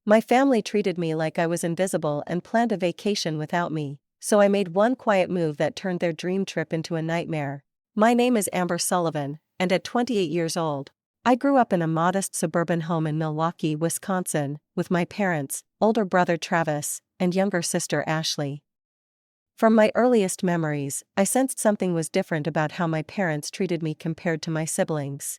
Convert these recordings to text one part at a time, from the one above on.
My family treated me like I was invisible and planned a vacation without me, so I made one quiet move that turned their dream trip into a nightmare. My name is Amber Sullivan, and at 28 years old, I grew up in a modest suburban home in Milwaukee, Wisconsin, with my parents, older brother Travis, and younger sister Ashley. From my earliest memories, I sensed something was different about how my parents treated me compared to my siblings.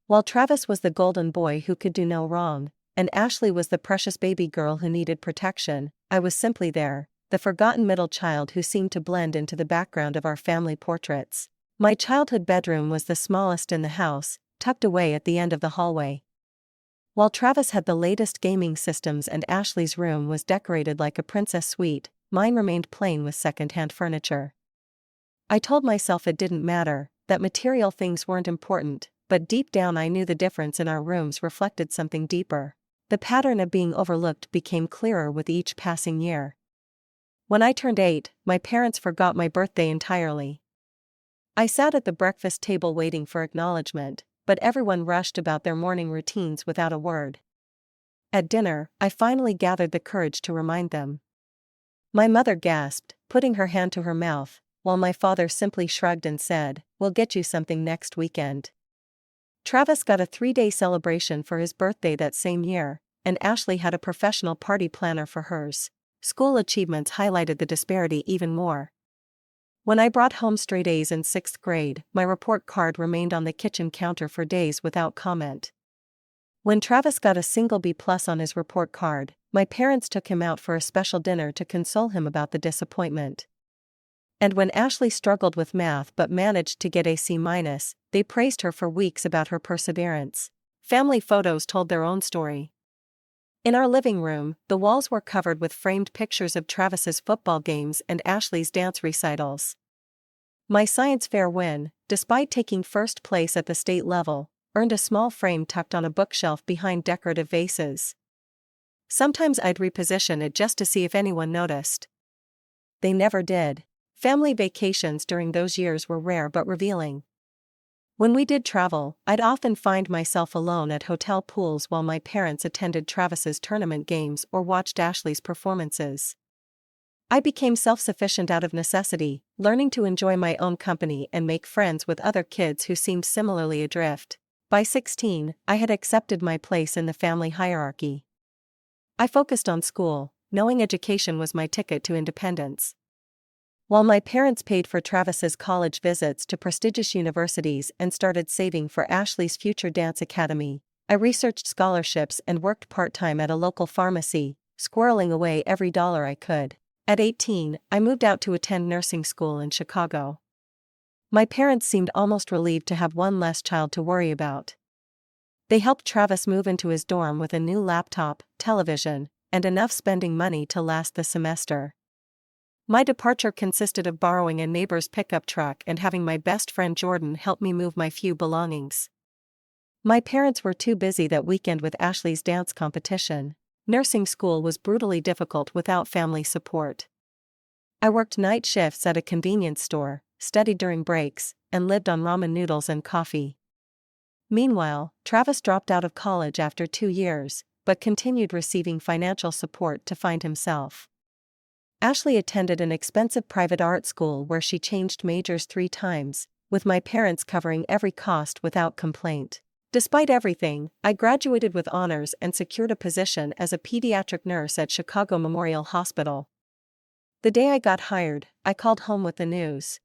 While Travis was the golden boy who could do no wrong, and Ashley was the precious baby girl who needed protection, I was simply there, the forgotten middle child who seemed to blend into the background of our family portraits. My childhood bedroom was the smallest in the house, tucked away at the end of the hallway. While Travis had the latest gaming systems and Ashley's room was decorated like a princess suite, mine remained plain with second-hand furniture. I told myself it didn't matter, that material things weren't important, but deep down I knew the difference in our rooms reflected something deeper. The pattern of being overlooked became clearer with each passing year. When I turned 8, my parents forgot my birthday entirely. I sat at the breakfast table waiting for acknowledgement, but everyone rushed about their morning routines without a word. At dinner, I finally gathered the courage to remind them. My mother gasped, putting her hand to her mouth, while my father simply shrugged and said, "We'll get you something next weekend." Travis got a 3-day celebration for his birthday that same year, and Ashley had a professional party planner for hers. School achievements highlighted the disparity even more. When I brought home straight A's in 6th grade, my report card remained on the kitchen counter for days without comment. When Travis got a single B+ on his report card, my parents took him out for a special dinner to console him about the disappointment. And when Ashley struggled with math but managed to get a C-, they praised her for weeks about her perseverance. Family photos told their own story. In our living room, the walls were covered with framed pictures of Travis's football games and Ashley's dance recitals. My science fair win, despite taking first place at the state level, earned a small frame tucked on a bookshelf behind decorative vases. Sometimes I'd reposition it just to see if anyone noticed. They never did. Family vacations during those years were rare but revealing. When we did travel, I'd often find myself alone at hotel pools while my parents attended Travis's tournament games or watched Ashley's performances. I became self-sufficient out of necessity, learning to enjoy my own company and make friends with other kids who seemed similarly adrift. By 16, I had accepted my place in the family hierarchy. I focused on school, knowing education was my ticket to independence. While my parents paid for Travis's college visits to prestigious universities and started saving for Ashley's future dance academy, I researched scholarships and worked part-time at a local pharmacy, squirreling away every dollar I could. At 18, I moved out to attend nursing school in Chicago. My parents seemed almost relieved to have one less child to worry about. They helped Travis move into his dorm with a new laptop, television, and enough spending money to last the semester. My departure consisted of borrowing a neighbor's pickup truck and having my best friend Jordan help me move my few belongings. My parents were too busy that weekend with Ashley's dance competition. Nursing school was brutally difficult without family support. I worked night shifts at a convenience store, studied during breaks, and lived on ramen noodles and coffee. Meanwhile, Travis dropped out of college after 2 years, but continued receiving financial support to find himself. Ashley attended an expensive private art school where she changed majors 3 times, with my parents covering every cost without complaint. Despite everything, I graduated with honors and secured a position as a pediatric nurse at Chicago Memorial Hospital. The day I got hired, I called home with the news.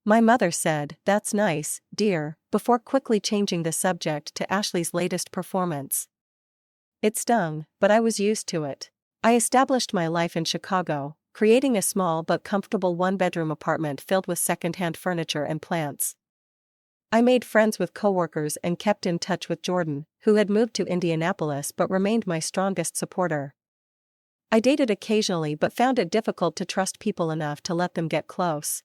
My mother said, "That's nice, dear," before quickly changing the subject to Ashley's latest performance. It stung, but I was used to it. I established my life in Chicago, creating a small but comfortable 1-bedroom apartment filled with second-hand furniture and plants. I made friends with coworkers and kept in touch with Jordan, who had moved to Indianapolis but remained my strongest supporter. I dated occasionally but found it difficult to trust people enough to let them get close.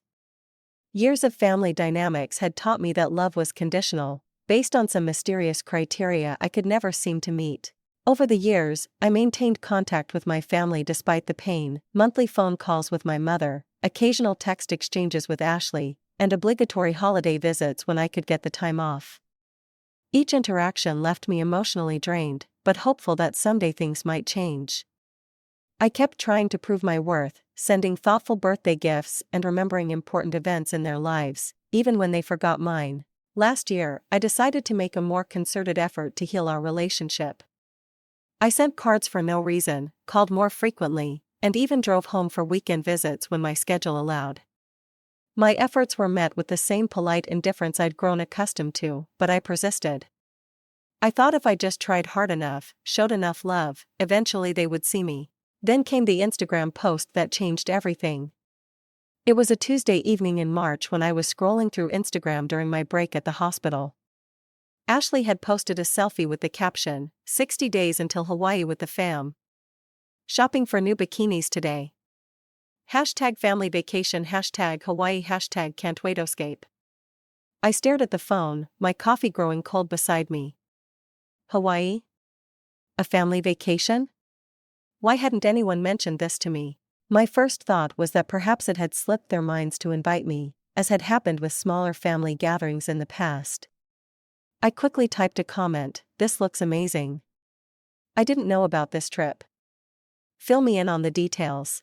Years of family dynamics had taught me that love was conditional, based on some mysterious criteria I could never seem to meet. Over the years, I maintained contact with my family despite the pain, monthly phone calls with my mother, occasional text exchanges with Ashley, and obligatory holiday visits when I could get the time off. Each interaction left me emotionally drained, but hopeful that someday things might change. I kept trying to prove my worth, sending thoughtful birthday gifts and remembering important events in their lives, even when they forgot mine. Last year, I decided to make a more concerted effort to heal our relationship. I sent cards for no reason, called more frequently, and even drove home for weekend visits when my schedule allowed. My efforts were met with the same polite indifference I'd grown accustomed to, but I persisted. I thought if I just tried hard enough, showed enough love, eventually they would see me. Then came the Instagram post that changed everything. It was a Tuesday evening in March when I was scrolling through Instagram during my break at the hospital. Ashley had posted a selfie with the caption, 60 days until Hawaii with the fam. Shopping for new bikinis today. Hashtag family vacation, hashtag Hawaii, hashtag can't waitoscape. I stared at the phone, my coffee growing cold beside me. Hawaii? A family vacation? Why hadn't anyone mentioned this to me? My first thought was that perhaps it had slipped their minds to invite me, as had happened with smaller family gatherings in the past. I quickly typed a comment, "This looks amazing. I didn't know about this trip. Fill me in on the details."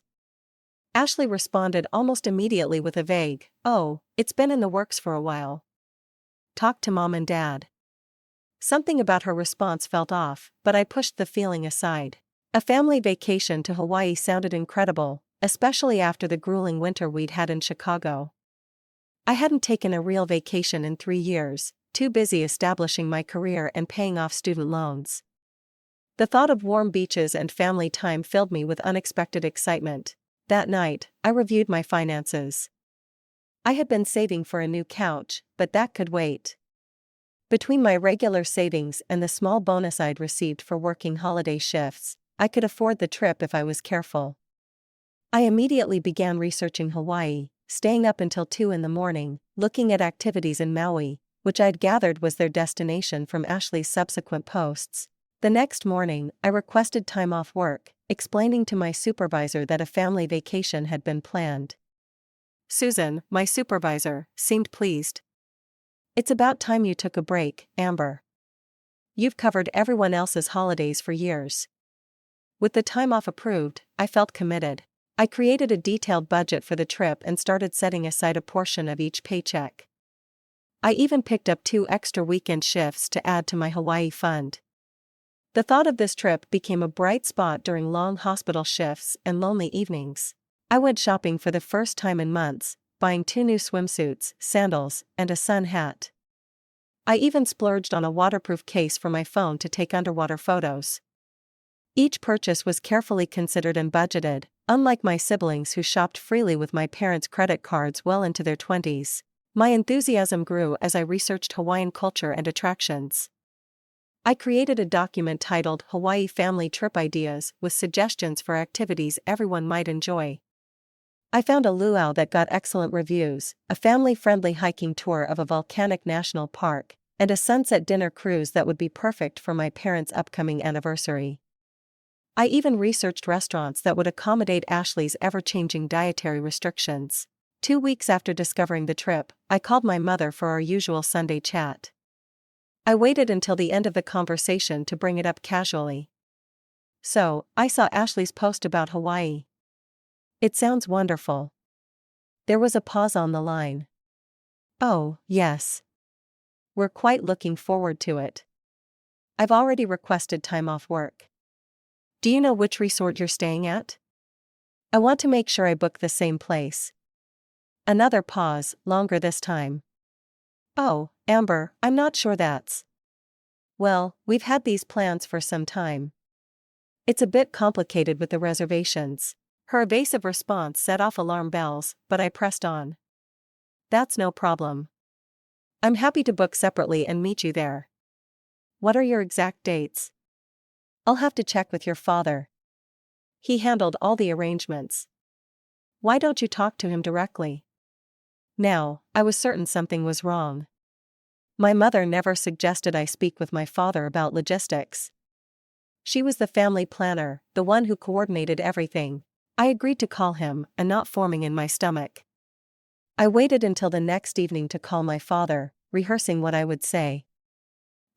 Ashley responded almost immediately with a vague, "Oh, it's been in the works for a while. Talk to mom and dad." Something about her response felt off, but I pushed the feeling aside. A family vacation to Hawaii sounded incredible, especially after the grueling winter we'd had in Chicago. I hadn't taken a real vacation in 3 years, too busy establishing my career and paying off student loans. The thought of warm beaches and family time filled me with unexpected excitement. That night, I reviewed my finances. I had been saving for a new couch, but that could wait. Between my regular savings and the small bonus I'd received for working holiday shifts, I could afford the trip if I was careful. I immediately began researching Hawaii, staying up until 2 in the morning, looking at activities in Maui, which I'd gathered was their destination from Ashley's subsequent posts. The next morning, I requested time off work, explaining to my supervisor that a family vacation had been planned. Susan, my supervisor, seemed pleased. "It's about time you took a break, Amber. You've covered everyone else's holidays for years." With the time off approved, I felt committed. I created a detailed budget for the trip and started setting aside a portion of each paycheck. I even picked up 2 extra weekend shifts to add to my Hawaii fund. The thought of this trip became a bright spot during long hospital shifts and lonely evenings. I went shopping for the first time in months, buying 2 new swimsuits, sandals, and a sun hat. I even splurged on a waterproof case for my phone to take underwater photos. Each purchase was carefully considered and budgeted, unlike my siblings who shopped freely with my parents' credit cards well into their 20s. My enthusiasm grew as I researched Hawaiian culture and attractions. I created a document titled Hawaii Family Trip Ideas with suggestions for activities everyone might enjoy. I found a luau that got excellent reviews, a family-friendly hiking tour of a volcanic national park, and a sunset dinner cruise that would be perfect for my parents' upcoming anniversary. I even researched restaurants that would accommodate Ashley's ever-changing dietary restrictions. 2 weeks after discovering the trip, I called my mother for our usual Sunday chat. I waited until the end of the conversation to bring it up casually. "So, I saw Ashley's post about Hawaii. It sounds wonderful." There was a pause on the line. "Oh, yes. We're quite looking forward to it. I've already requested time off work. Do you know which resort you're staying at? I want to make sure I book the same place." Another pause, longer this time. "Oh, Amber, I'm not sure that's." "Well, we've had these plans for some time. It's a bit complicated with the reservations." Her evasive response set off alarm bells, but I pressed on. "That's no problem. I'm happy to book separately and meet you there. What are your exact dates?" "I'll have to check with your father. He handled all the arrangements." "Why don't you talk to him directly?" Now, I was certain something was wrong. My mother never suggested I speak with my father about logistics. She was the family planner, the one who coordinated everything. I agreed to call him, a knot forming in my stomach. I waited until the next evening to call my father, rehearsing what I would say.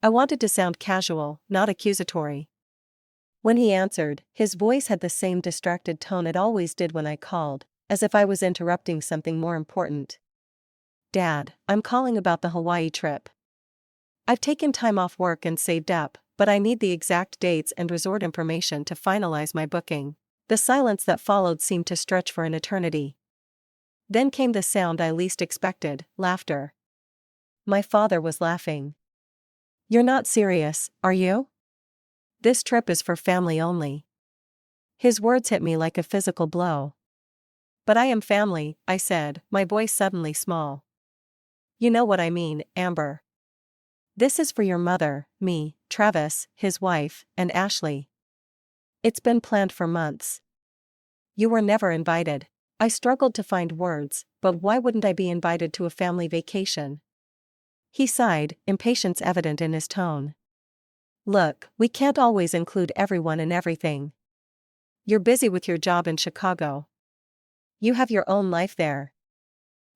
I wanted to sound casual, not accusatory. When he answered, his voice had the same distracted tone it always did when I called, as if I was interrupting something more important. Dad, I'm calling about the Hawaii trip. I've taken time off work and saved up, but I need the exact dates and resort information to finalize my booking. The silence that followed seemed to stretch for an eternity. Then came the sound I least expected, laughter. My father was laughing. You're not serious, are you? This trip is for family only. His words hit me like a physical blow. But I am family, I said, my voice suddenly small. You know what I mean, Amber. This is for your mother, me, Travis, his wife, and Ashley. It's been planned for months. You were never invited. I struggled to find words, but why wouldn't I be invited to a family vacation? He sighed, impatience evident in his tone. Look, we can't always include everyone in everything. You're busy with your job in Chicago. You have your own life there.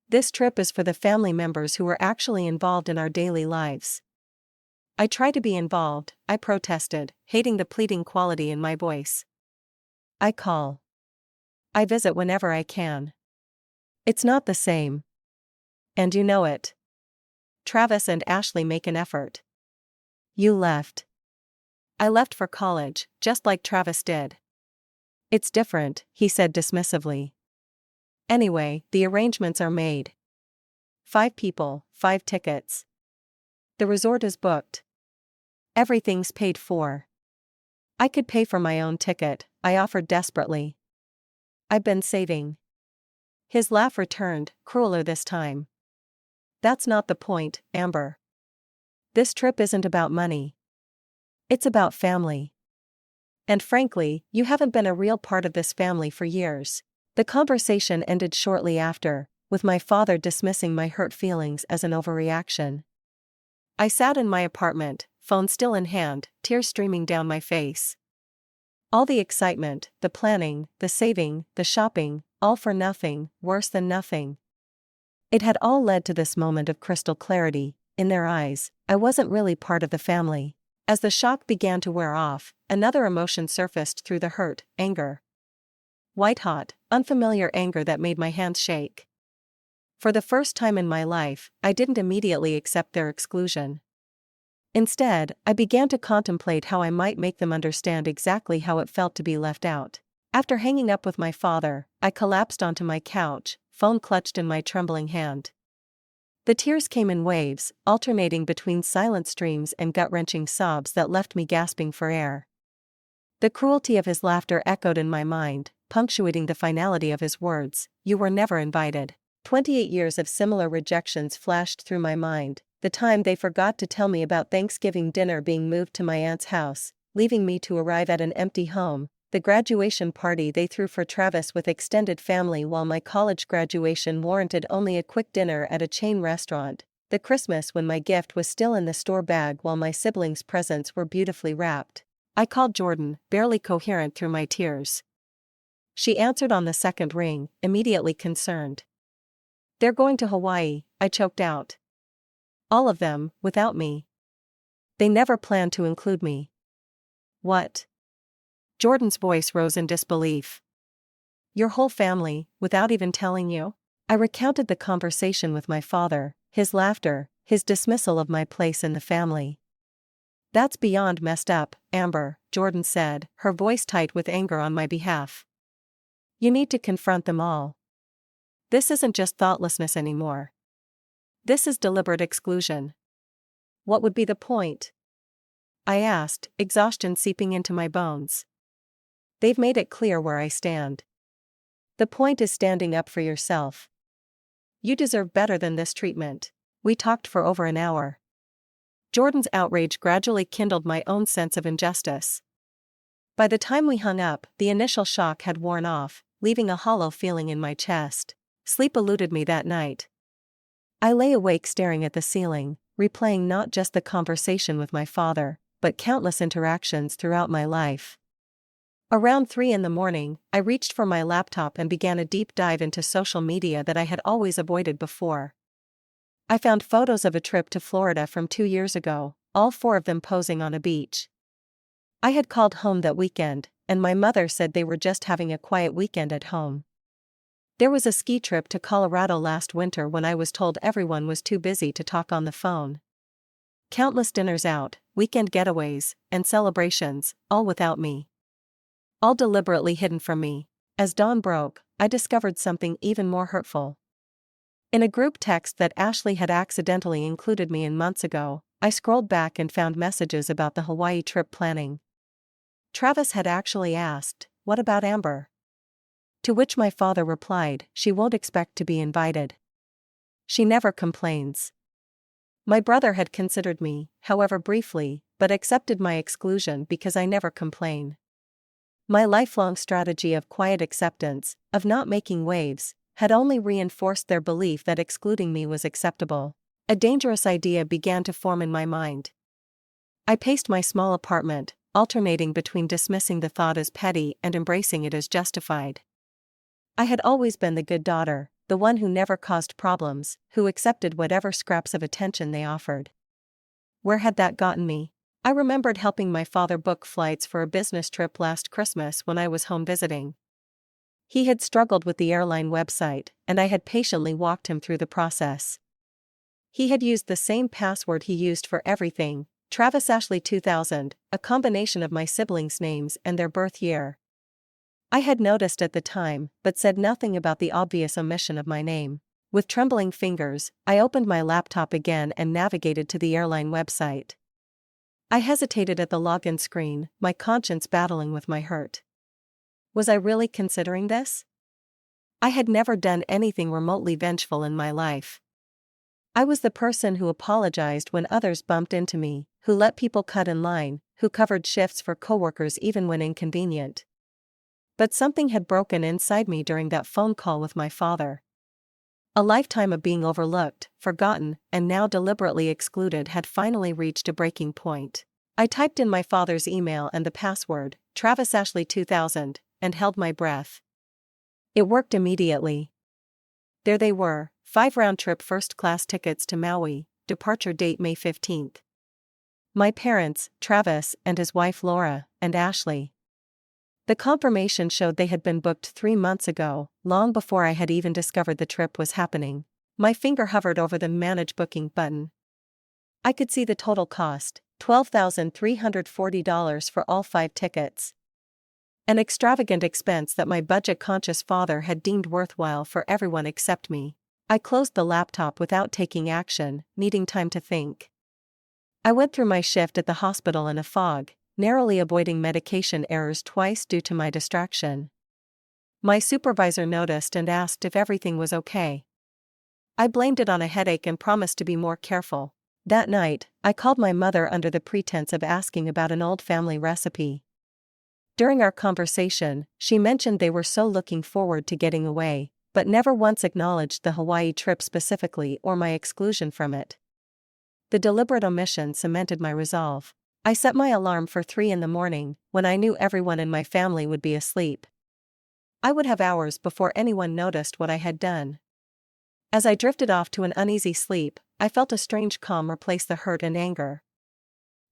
This trip is for the family members who are actually involved in our daily lives. I try to be involved, I protested, hating the pleading quality in my voice. I call. I visit whenever I can. It's not the same. And you know it. Travis and Ashley make an effort. You left. I left for college, just like Travis did. It's different, he said dismissively. Anyway, the arrangements are made. 5 people, 5 tickets. The resort is booked. Everything's paid for. I could pay for my own ticket, I offered desperately. I've been saving. His laugh returned, crueler this time. That's not the point, Amber. This trip isn't about money. It's about family. And frankly, you haven't been a real part of this family for years. The conversation ended shortly after, with my father dismissing my hurt feelings as an overreaction. I sat in my apartment, phone still in hand, tears streaming down my face. All the excitement, the planning, the saving, the shopping, all for nothing, worse than nothing. It had all led to this moment of crystal clarity. In their eyes, I wasn't really part of the family. As the shock began to wear off, another emotion surfaced through the hurt, anger. White-hot, unfamiliar anger that made my hands shake. For the first time in my life, I didn't immediately accept their exclusion. Instead, I began to contemplate how I might make them understand exactly how it felt to be left out. After hanging up with my father, I collapsed onto my couch, phone clutched in my trembling hand. The tears came in waves, alternating between silent streams and gut-wrenching sobs that left me gasping for air. The cruelty of his laughter echoed in my mind, punctuating the finality of his words, "You were never invited." 28 years of similar rejections flashed through my mind, the time they forgot to tell me about Thanksgiving dinner being moved to my aunt's house, leaving me to arrive at an empty home, the graduation party they threw for Travis with extended family while my college graduation warranted only a quick dinner at a chain restaurant, the Christmas when my gift was still in the store bag while my siblings' presents were beautifully wrapped. I called Jordan, barely coherent through my tears. She answered on the second ring, immediately concerned. They're going to Hawaii, I choked out. All of them, without me. They never planned to include me. What? Jordan's voice rose in disbelief. Your whole family, without even telling you? I recounted the conversation with my father, his laughter, his dismissal of my place in the family. That's beyond messed up, Amber, Jordan said, her voice tight with anger on my behalf. You need to confront them all. This isn't just thoughtlessness anymore. This is deliberate exclusion. What would be the point? I asked, exhaustion seeping into my bones. They've made it clear where I stand. The point is standing up for yourself. You deserve better than this treatment. We talked for over an hour. Jordan's outrage gradually kindled my own sense of injustice. By the time we hung up, the initial shock had worn off, leaving a hollow feeling in my chest. Sleep eluded me that night. I lay awake staring at the ceiling, replaying not just the conversation with my father, but countless interactions throughout my life. Around 3 a.m, I reached for my laptop and began a deep dive into social media that I had always avoided before. I found photos of a trip to Florida from 2 years ago, all 4 of them posing on a beach. I had called home that weekend, and my mother said they were just having a quiet weekend at home. There was a ski trip to Colorado last winter when I was told everyone was too busy to talk on the phone. Countless dinners out, weekend getaways, and celebrations, all without me. All deliberately hidden from me. As dawn broke, I discovered something even more hurtful. In a group text that Ashley had accidentally included me in months ago, I scrolled back and found messages about the Hawaii trip planning. Travis had actually asked, "What about Amber?" To which my father replied, "She won't expect to be invited. She never complains." My brother had considered me, however briefly, but accepted my exclusion because I never complain. My lifelong strategy of quiet acceptance, of not making waves, had only reinforced their belief that excluding me was acceptable. A dangerous idea began to form in my mind. I paced my small apartment, alternating between dismissing the thought as petty and embracing it as justified. I had always been the good daughter, the one who never caused problems, who accepted whatever scraps of attention they offered. Where had that gotten me? I remembered helping my father book flights for a business trip last Christmas when I was home visiting. He had struggled with the airline website, and I had patiently walked him through the process. He had used the same password he used for everything, Travis Ashley 2000, a combination of my siblings' names and their birth year. I had noticed at the time, but said nothing about the obvious omission of my name. With trembling fingers, I opened my laptop again and navigated to the airline website. I hesitated at the login screen, my conscience battling with my hurt. Was I really considering this? I had never done anything remotely vengeful in my life. I was the person who apologized when others bumped into me, who let people cut in line, who covered shifts for coworkers even when inconvenient. But something had broken inside me during that phone call with my father. A lifetime of being overlooked, forgotten, and now deliberately excluded had finally reached a breaking point. I typed in my father's email and the password, Travis Ashley 2000, and held my breath. It worked immediately. There they were, 5 round-trip first-class tickets to Maui, departure date May 15th. My parents, Travis and his wife Laura, and Ashley. The confirmation showed they had been booked 3 months ago, long before I had even discovered the trip was happening. My finger hovered over the Manage Booking button. I could see the total cost, $12,340 for all 5 tickets. An extravagant expense that my budget-conscious father had deemed worthwhile for everyone except me. I closed the laptop without taking action, needing time to think. I went through my shift at the hospital in a fog, narrowly avoiding medication errors twice due to my distraction. My supervisor noticed and asked if everything was okay. I blamed it on a headache and promised to be more careful. That night, I called my mother under the pretense of asking about an old family recipe. During our conversation, she mentioned they were so looking forward to getting away, but never once acknowledged the Hawaii trip specifically or my exclusion from it. The deliberate omission cemented my resolve. I set my alarm for 3 in the morning, when I knew everyone in my family would be asleep. I would have hours before anyone noticed what I had done. As I drifted off to an uneasy sleep, I felt a strange calm replace the hurt and anger.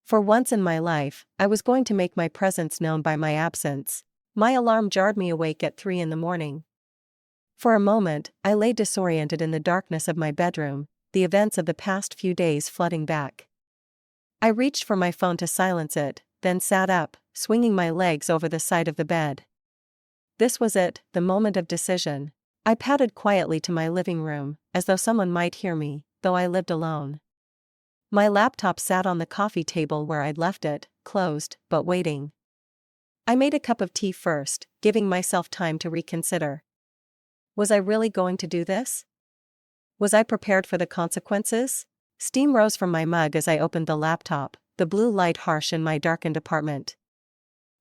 For once in my life, I was going to make my presence known by my absence. My alarm jarred me awake at 3 in the morning. For a moment, I lay disoriented in the darkness of my bedroom, the events of the past few days flooding back. I reached for my phone to silence it, then sat up, swinging my legs over the side of the bed. This was it, the moment of decision. I padded quietly to my living room, as though someone might hear me, though I lived alone. My laptop sat on the coffee table where I'd left it, closed, but waiting. I made a cup of tea first, giving myself time to reconsider. Was I really going to do this? Was I prepared for the consequences? Steam rose from my mug as I opened the laptop, the blue light harsh in my darkened apartment.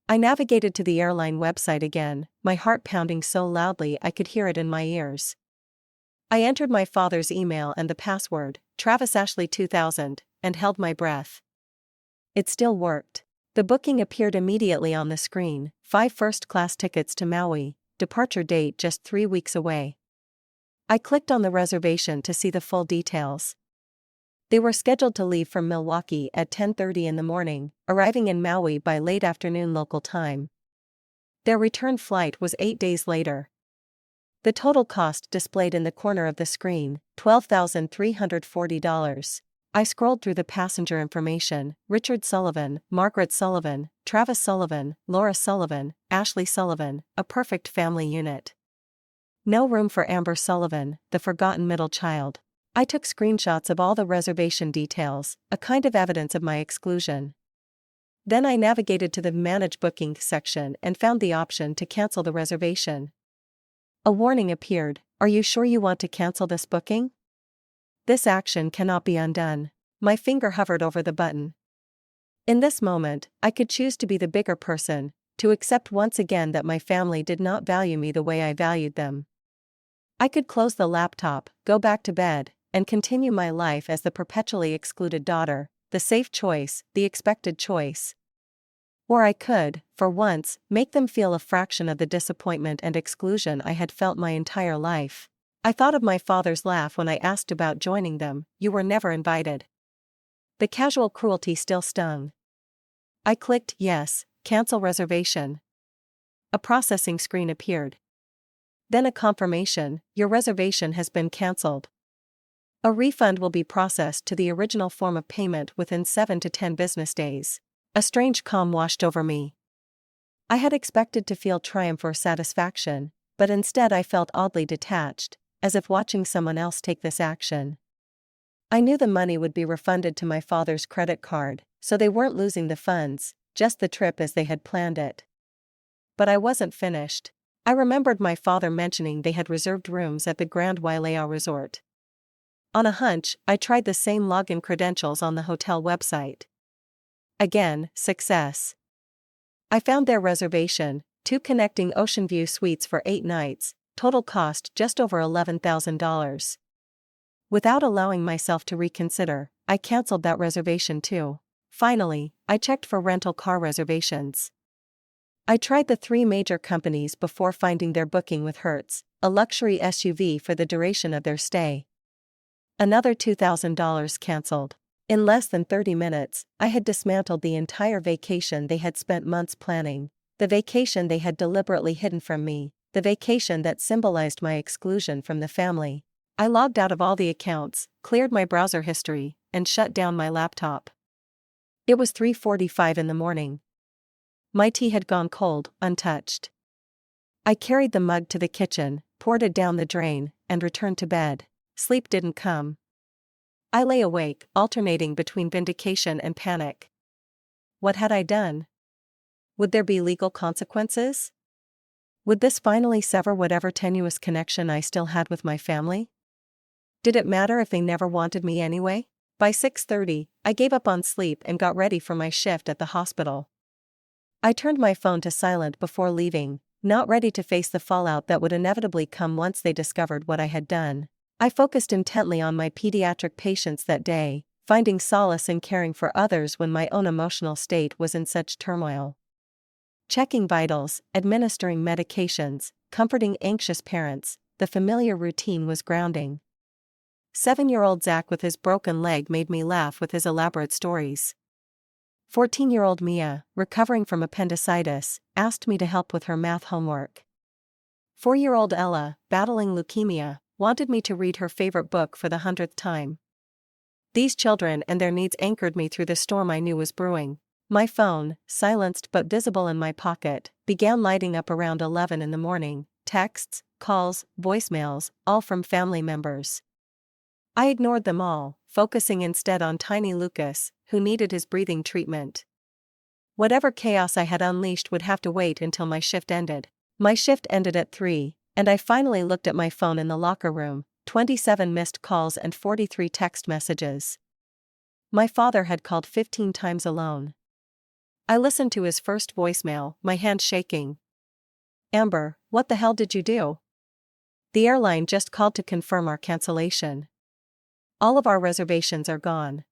I navigated to the airline website again, my heart pounding so loudly I could hear it in my ears. I entered my father's email and the password, Travis Ashley 2000, and held my breath. It still worked. The booking appeared immediately on the screen, 5 first-class tickets to Maui, departure date just 3 weeks away. I clicked on the reservation to see the full details. They were scheduled to leave from Milwaukee at 10:30 in the morning, arriving in Maui by late afternoon local time. Their return flight was 8 days later. The total cost displayed in the corner of the screen, $12,340. I scrolled through the passenger information: Richard Sullivan, Margaret Sullivan, Travis Sullivan, Laura Sullivan, Ashley Sullivan, a perfect family unit. No room for Amber Sullivan, the forgotten middle child. I took screenshots of all the reservation details, a kind of evidence of my exclusion. Then I navigated to the Manage Booking section and found the option to cancel the reservation. A warning appeared: "Are you sure you want to cancel this booking? This action cannot be undone." My finger hovered over the button. In this moment, I could choose to be the bigger person, to accept once again that my family did not value me the way I valued them. I could close the laptop, go back to bed, and continue my life as the perpetually excluded daughter, the safe choice, the expected choice. Or I could, for once, make them feel a fraction of the disappointment and exclusion I had felt my entire life. I thought of my father's laugh when I asked about joining them: "You were never invited." The casual cruelty still stung. I clicked yes, cancel reservation. A processing screen appeared. Then a confirmation: "Your reservation has been cancelled. A refund will be processed to the original form of payment within 7 to 10 business days. A strange calm washed over me. I had expected to feel triumph or satisfaction, but instead I felt oddly detached, as if watching someone else take this action. I knew the money would be refunded to my father's credit card, so they weren't losing the funds, just the trip as they had planned it. But I wasn't finished. I remembered my father mentioning they had reserved rooms at the Grand Wailea Resort. On a hunch, I tried the same login credentials on the hotel website. Again, success. I found their reservation: 2 connecting ocean view suites for 8 nights, total cost just over $11,000. Without allowing myself to reconsider, I canceled that reservation too. Finally, I checked for rental car reservations. I tried the 3 major companies before finding their booking with Hertz, a luxury SUV for the duration of their stay. Another $2,000 canceled. In less than 30 minutes, I had dismantled the entire vacation they had spent months planning, the vacation they had deliberately hidden from me, the vacation that symbolized my exclusion from the family. I logged out of all the accounts, cleared my browser history, and shut down my laptop. It was 3:45 in the morning. My tea had gone cold, untouched. I carried the mug to the kitchen, poured it down the drain, and returned to bed. Sleep didn't come. I lay awake, alternating between vindication and panic. What had I done? Would there be legal consequences? Would this finally sever whatever tenuous connection I still had with my family? Did it matter if they never wanted me anyway? By 6:30, I gave up on sleep and got ready for my shift at the hospital. I turned my phone to silent before leaving, not ready to face the fallout that would inevitably come once they discovered what I had done. I focused intently on my pediatric patients that day, finding solace in caring for others when my own emotional state was in such turmoil. Checking vitals, administering medications, comforting anxious parents, the familiar routine was grounding. 7-year-old Zach with his broken leg made me laugh with his elaborate stories. 14-year-old Mia, recovering from appendicitis, asked me to help with her math homework. 4-year-old Ella, battling leukemia, wanted me to read her favorite book for the 100th time. These children and their needs anchored me through the storm I knew was brewing. My phone, silenced but visible in my pocket, began lighting up around 11 in the morning, texts, calls, voicemails, all from family members. I ignored them all, focusing instead on tiny Lucas, who needed his breathing treatment. Whatever chaos I had unleashed would have to wait until my shift ended. My shift ended at 3, and I finally looked at my phone in the locker room: 27 missed calls and 43 text messages. My father had called 15 times alone. I listened to his first voicemail, my hand shaking. "Amber, what the hell did you do? The airline just called to confirm our cancellation. All of our reservations are gone.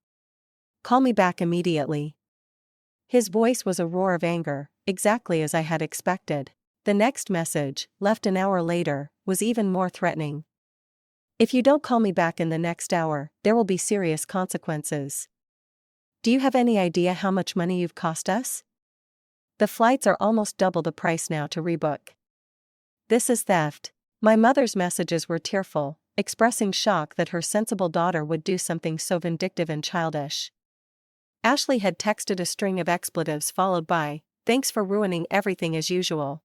Call me back immediately." His voice was a roar of anger, exactly as I had expected. The next message, left an hour later, was even more threatening. If you don't call me back in the next hour, there will be serious consequences. Do you have any idea how much money you've cost us? The flights are almost double the price now to rebook. This is theft. My mother's messages were tearful, expressing shock that her sensible daughter would do something so vindictive and childish. Ashley had texted a string of expletives followed by, "Thanks for ruining everything as usual."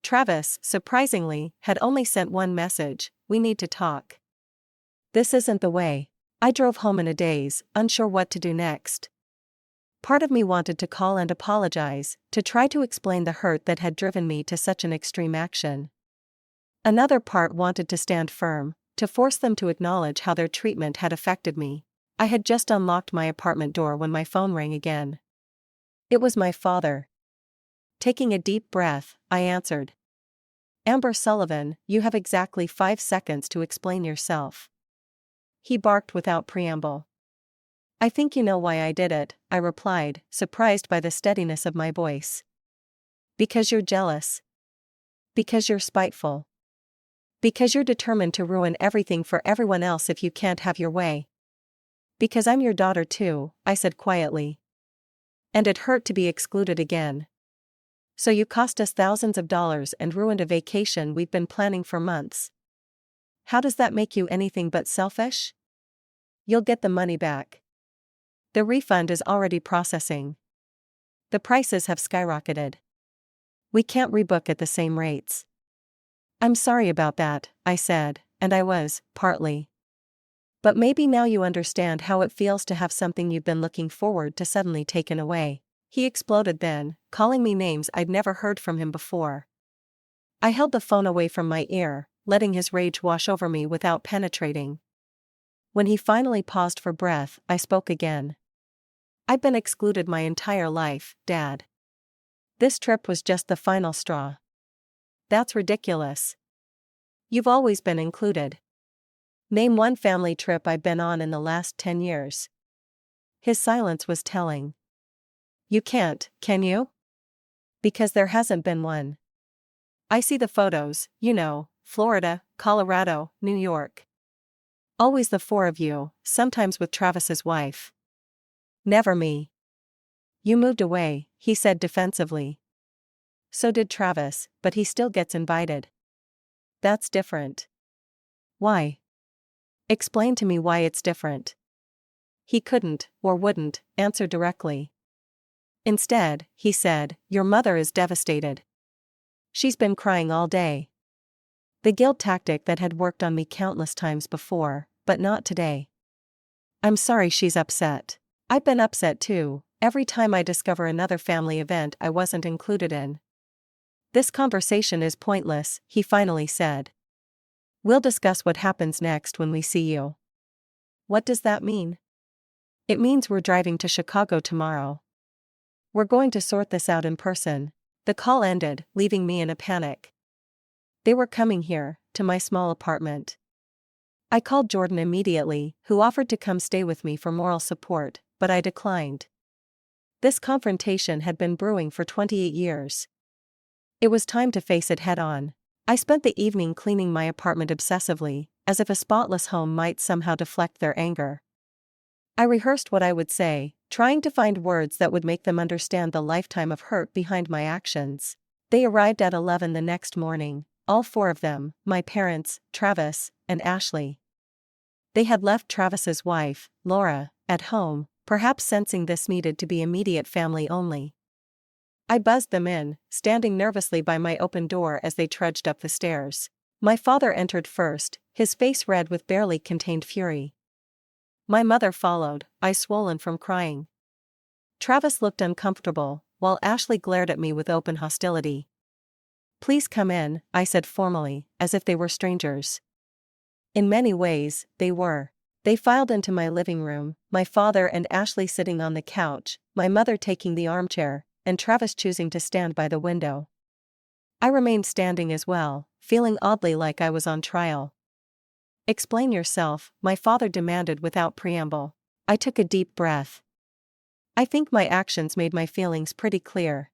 Travis, surprisingly, had only sent one message, "We need to talk." This isn't the way. I drove home in a daze, unsure what to do next. Part of me wanted to call and apologize, to try to explain the hurt that had driven me to such an extreme action. Another part wanted to stand firm, to force them to acknowledge how their treatment had affected me. I had just unlocked my apartment door when my phone rang again. It was my father. Taking a deep breath, I answered. "Amber Sullivan, you have exactly 5 seconds to explain yourself." He barked without preamble. "I think you know why I did it," I replied, surprised by the steadiness of my voice. "Because you're jealous. Because you're spiteful. Because you're determined to ruin everything for everyone else if you can't have your way. Because I'm your daughter too," I said quietly. And it hurt to be excluded again. "So you cost us thousands of dollars and ruined a vacation we've been planning for months. How does that make you anything but selfish? You'll get the money back. The refund is already processing. The prices have skyrocketed. We can't rebook at the same rates." "I'm sorry about that," I said, and I was, partly. "But maybe now you understand how it feels to have something you've been looking forward to suddenly taken away." He exploded then, calling me names I'd never heard from him before. I held the phone away from my ear, letting his rage wash over me without penetrating. When he finally paused for breath, I spoke again. "I've been excluded my entire life, Dad. This trip was just the final straw." "That's ridiculous. You've always been included. Name one family trip I've been on in the last 10 years. His silence was telling. "You can't, can you?" "Because there hasn't been one. I see the photos, you know, Florida, Colorado, New York. Always the 4 of you, sometimes with Travis's wife. Never me." "You moved away," he said defensively. "So did Travis, but he still gets invited." "That's different." "Why? Explain to me why it's different." He couldn't, or wouldn't, answer directly. Instead, he said, "Your mother is devastated. She's been crying all day." The guilt tactic that had worked on me countless times before, but not today. "I'm sorry she's upset. I've been upset too, every time I discover another family event I wasn't included in." "This conversation is pointless," he finally said. "We'll discuss what happens next when we see you." "What does that mean?" "It means we're driving to Chicago tomorrow. We're going to sort this out in person." The call ended, leaving me in a panic. They were coming here, to my small apartment. I called Jordan immediately, who offered to come stay with me for moral support, but I declined. This confrontation had been brewing for 28 years. It was time to face it head on. I spent the evening cleaning my apartment obsessively, as if a spotless home might somehow deflect their anger. I rehearsed what I would say, trying to find words that would make them understand the lifetime of hurt behind my actions. They arrived at 11 the next morning, all 4 of them, my parents, Travis, and Ashley. They had left Travis's wife, Laura, at home, perhaps sensing this needed to be immediate family only. I buzzed them in, standing nervously by my open door as they trudged up the stairs. My father entered first, his face red with barely contained fury. My mother followed, eyes swollen from crying. Travis looked uncomfortable, while Ashley glared at me with open hostility. "Please come in," I said formally, as if they were strangers. In many ways, they were. They filed into my living room, my father and Ashley sitting on the couch, my mother taking the armchair, and Travis choosing to stand by the window. I remained standing as well, feeling oddly like I was on trial. "Explain yourself," my father demanded without preamble. I took a deep breath. I think my actions made my feelings pretty clear.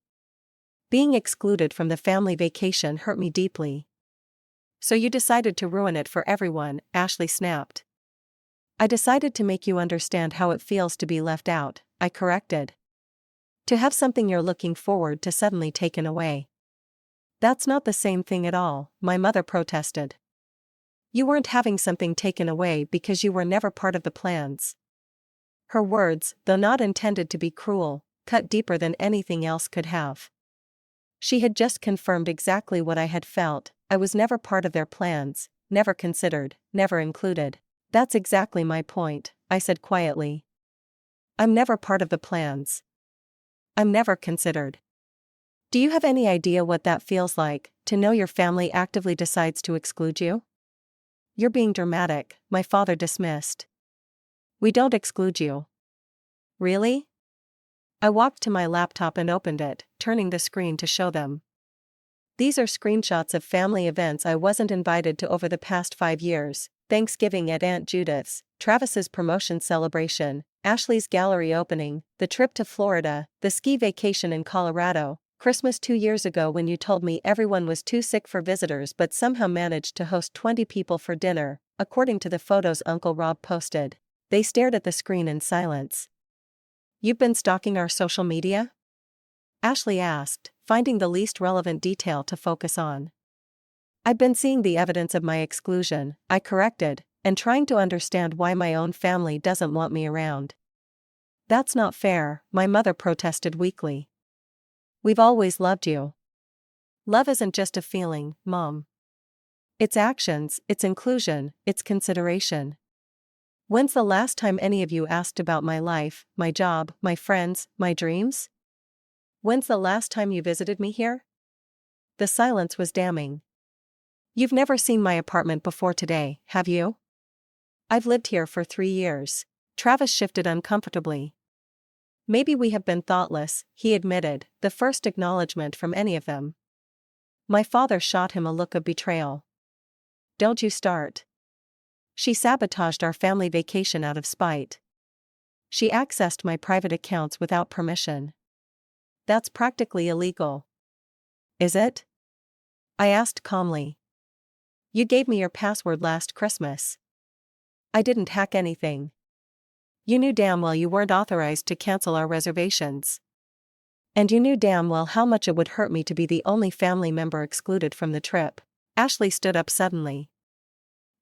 Being excluded from the family vacation hurt me deeply. So you decided to ruin it for everyone, Ashley snapped. I decided to make you understand how it feels to be left out, I corrected. To have something you're looking forward to suddenly taken away. That's not the same thing at all, my mother protested. You weren't having something taken away because you were never part of the plans. Her words, though not intended to be cruel, cut deeper than anything else could have. She had just confirmed exactly what I had felt. I was never part of their plans, never considered, never included. That's exactly my point, I said quietly. I'm never part of the plans. I'm never considered. Do you have any idea what that feels like, to know your family actively decides to exclude you? You're being dramatic, my father dismissed. We don't exclude you. Really? I walked to my laptop and opened it, turning the screen to show them. These are screenshots of family events I wasn't invited to over the past 5 years: Thanksgiving at Aunt Judith's, Travis's promotion celebration, Ashley's gallery opening, the trip to Florida, the ski vacation in Colorado, Christmas 2 years ago when you told me everyone was too sick for visitors but somehow managed to host 20 people for dinner, according to the photos Uncle Rob posted. They stared at the screen in silence. You've been stalking our social media? Ashley asked, finding the least relevant detail to focus on. I've been seeing the evidence of my exclusion, I corrected, and trying to understand why my own family doesn't want me around. That's not fair, my mother protested weakly. We've always loved you. Love isn't just a feeling, Mom. It's actions, it's inclusion, it's consideration. When's the last time any of you asked about my life, my job, my friends, my dreams? When's the last time you visited me here? The silence was damning. You've never seen my apartment before today, have you? I've lived here for 3 years. Travis shifted uncomfortably. Maybe we have been thoughtless, he admitted, the first acknowledgement from any of them. My father shot him a look of betrayal. Don't you start. She sabotaged our family vacation out of spite. She accessed my private accounts without permission. That's practically illegal. Is it? I asked calmly. You gave me your password last Christmas. I didn't hack anything. You knew damn well you weren't authorized to cancel our reservations. And you knew damn well how much it would hurt me to be the only family member excluded from the trip. Ashley stood up suddenly.